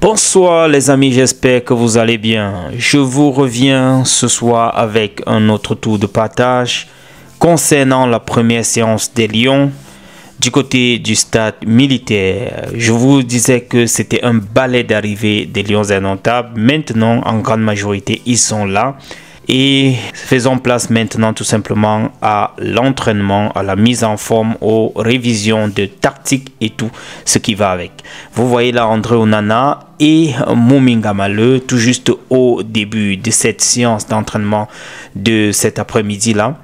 Bonsoir les amis, j'espère que vous allez bien. Je vous reviens ce soir avec un autre tour de partage concernant la première séance des Lions du côté du stade militaire. Je vous disais que c'était un balai d'arrivée des Lions indomptables. Maintenant, en grande majorité, ils sont là. Et faisons place maintenant tout simplement à l'entraînement, à la mise en forme, aux révisions de tactique et tout ce qui va avec. Vous voyez là André Onana et Mominga Maleu tout juste au début de cette séance d'entraînement de cet après-midi là.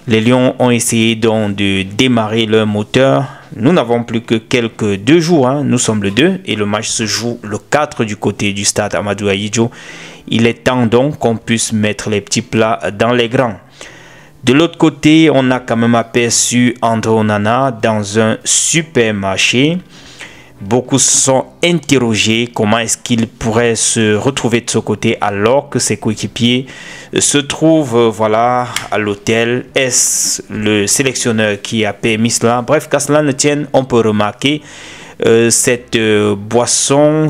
Les Lions ont essayé donc de démarrer leur moteur. Nous n'avons plus que quelques 2 jours, hein. Nous sommes le 2 et le match se joue le 4 du côté du stade Amadou Ahidjo. Il est temps donc qu'on puisse mettre les petits plats dans les grands. De l'autre côté, on a quand même aperçu André Onana dans un supermarché. Beaucoup se sont interrogés comment est-ce qu'il pourrait se retrouver de ce côté alors que ses coéquipiers se trouvent voilà, à l'hôtel. Est-ce le sélectionneur qui a permis cela? Bref, qu'à cela ne tienne, on peut remarquer cette boisson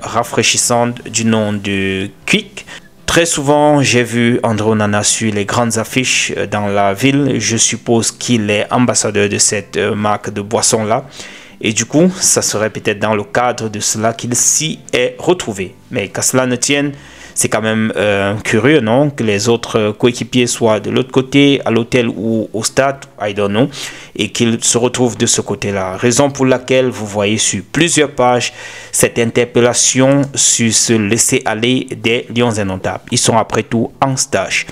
rafraîchissante du nom de Quick. Très souvent, j'ai vu André Onana sur les grandes affiches dans la ville. Je suppose qu'il est ambassadeur de cette marque de boisson-là. Et du coup, ça serait peut-être dans le cadre de cela qu'il s'y est retrouvé. Mais qu'à cela ne tienne, c'est quand même curieux, non? Que les autres coéquipiers soient de l'autre côté, à l'hôtel ou au stade, I don't know, et qu'ils se retrouvent de ce côté-là. Raison pour laquelle vous voyez sur plusieurs pages cette interpellation sur ce laisser-aller des Lions indomptables. Ils sont après tout en stage.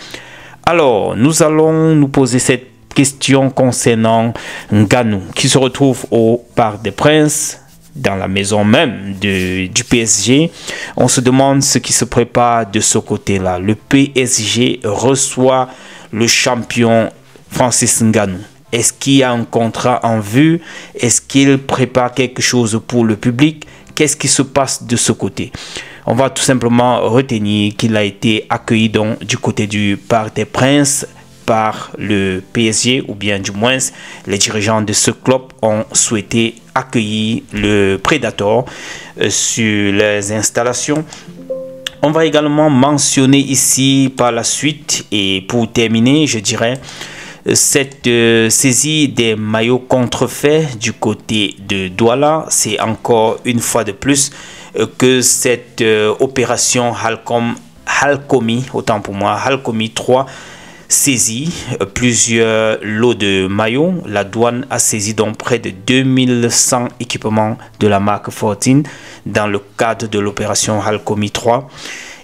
Alors, nous allons nous poser cette question concernant Ngannou qui se retrouve au Parc des Princes, dans la maison même du PSG. On se demande ce qui se prépare de ce côté-là. Le PSG reçoit le champion Francis Ngannou. Est-ce qu'il y a un contrat en vue? Est-ce qu'il prépare quelque chose pour le public? Qu'est-ce qui se passe de ce côté? On va tout simplement retenir qu'il a été accueilli donc du côté du Parc des Princes par le PSG, ou bien du moins les dirigeants de ce club ont souhaité accueillir le Predator sur les installations. On va également mentionner ici par la suite, et pour terminer, je dirais, cette saisie des maillots contrefaits du côté de Douala. C'est encore une fois de plus que cette opération Halcomi, autant pour moi, Halcomi 3, saisi plusieurs lots de maillots. La douane a saisi donc près de 2100 équipements de la marque 14 dans le cadre de l'opération Halcomi 3.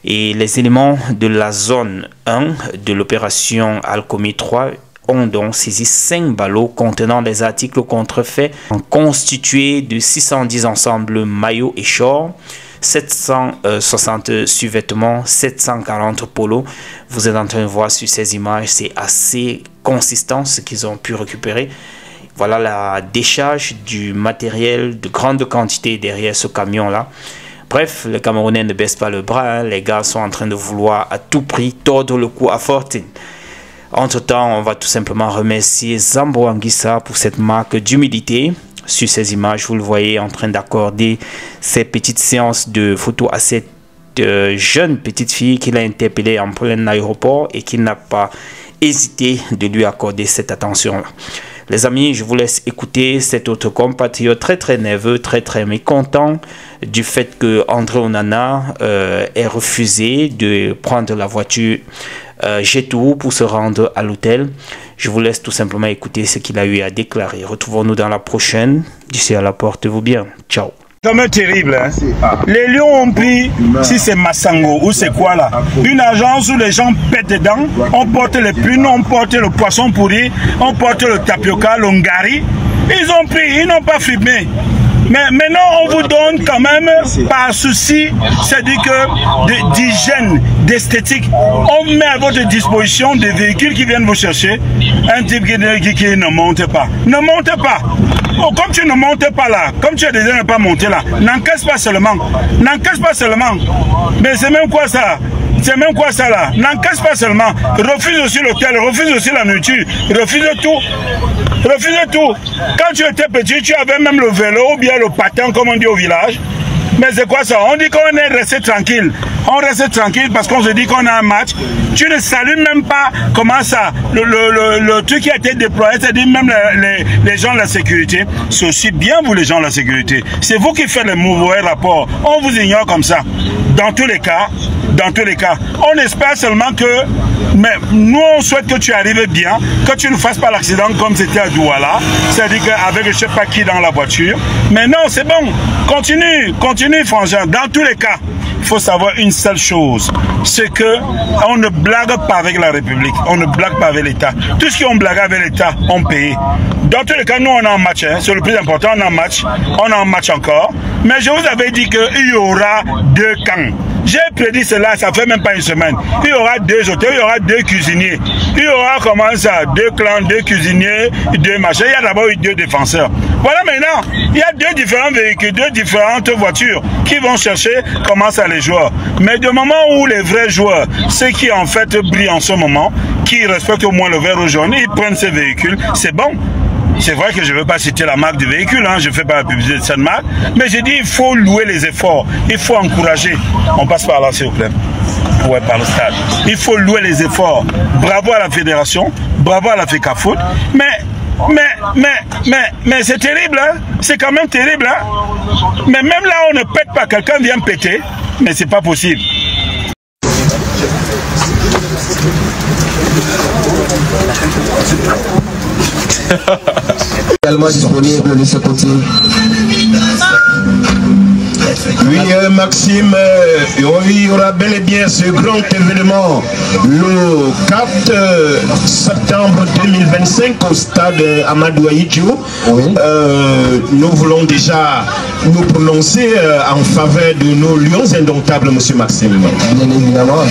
Et les éléments de la zone 1 de l'opération Halcomi 3 ont donc saisi 5 ballots contenant des articles contrefaits constitués de 610 ensembles maillots et shorts, 760 sous-vêtements, 740 polos. Vous êtes en train de voir sur ces images, c'est assez consistant ce qu'ils ont pu récupérer. Voilà la décharge du matériel de grande quantité derrière ce camion-là. Bref, les Camerounais ne baissent pas le bras, hein. Les gars sont en train de vouloir à tout prix tordre le cou à Fortune. Entre-temps, on va tout simplement remercier Zambo Anguissa pour cette marque d'humilité. Sur ces images, vous le voyez en train d'accorder ces petites séances de photos à cette jeune petite fille qu'il a interpellée en plein aéroport et qui n'a pas hésité de lui accorder cette attention-là. Les amis, je vous laisse écouter cet autre compatriote très nerveux, très mécontent du fait que André Onana ait refusé de prendre la voiture Jetour pour se rendre à l'hôtel. Je vous laisse tout simplement écouter ce qu'il a eu à déclarer. Retrouvons-nous dans la prochaine. D'ici à là, portez-vous bien. Ciao. C'est quand même terrible, hein? Les Lions ont pris, si c'est Massango ou c'est quoi là, une agence où les gens pètent dedans, on porte les prunes, on porte le poisson pourri, on porte le tapioca, l'ongari. Ils ont pris, ils n'ont pas fumé. Mais maintenant, on vous donne quand même, par souci, c'est-à-dire que d'hygiène, d'esthétique, on met à votre disposition des véhicules qui viennent vous chercher. Un type qui ne monte pas. Ne monte pas. Oh, comme tu ne montes pas là, comme tu as déjà ne pas monter là, n'encaisse pas seulement. N'encaisse pas seulement. Mais c'est même quoi ça? C'est même quoi ça là? N'encaisse pas seulement. Refuse aussi l'hôtel, refuse aussi la nourriture, refuse tout. Refuse tout. Quand tu étais petit, tu avais même le vélo ou bien le patin, comme on dit au village. Mais c'est quoi ça? On dit qu'on est resté tranquille. On reste tranquille parce qu'on se dit qu'on a un match. Tu ne salues même pas comment ça, le truc qui a été déployé, c'est-à-dire même les gens de la sécurité. C'est aussi bien vous les gens de la sécurité. C'est vous qui faites les mauvais rapports. On vous ignore comme ça. Dans tous les cas, on espère seulement que, mais nous on souhaite que tu arrives bien, que tu ne fasses pas l'accident comme c'était à Douala, c'est-à-dire qu'avec je ne sais pas qui dans la voiture. Mais non, c'est bon, continue frangin. Dans tous les cas, il faut savoir une seule chose, c'est que on ne blague pas avec la République, on ne blague pas avec l'État. Tout ce qui ont blagué avec l'État, on paye. Dans tous les cas, nous on a un match, hein. C'est le plus important, on a un match encore. Mais je vous avais dit qu'il y aura 2 camps. J'ai prédit cela, ça fait même pas une semaine. Il y aura 2 hôtels, il y aura 2 cuisiniers. Il y aura comment ça, 2 clans, 2 cuisiniers, 2 machins. Il y a d'abord eu 2 défenseurs. Voilà maintenant, il y a 2 différents véhicules, 2 différentes voitures qui vont chercher comment ça les joueurs. Mais du moment où les vrais joueurs, ceux qui en fait brillent en ce moment, qui respectent au moins le vert jaune, ils prennent ces véhicules, c'est bon. C'est vrai que je ne veux pas citer la marque du véhicule, hein, je ne fais pas la publicité de cette marque, mais j'ai dit il faut louer les efforts, il faut encourager. On passe par là s'il vous plaît. Ouais, par le stade. Il faut louer les efforts. Bravo à la fédération, bravo à la FECAFOOT, mais c'est terrible, hein? C'est quand même terrible, hein? Mais même là on ne pète pas, quelqu'un vient péter, mais c'est pas possible. Également disponible de ce côté. Oui, Maxime, il y aura bel et bien ce grand événement le 4 septembre 2025 au stade Amadou Ahidjo. Oui. Nous voulons déjà nous prononcer en faveur de nos lions indomptables, monsieur Maxime. Bien évidemment.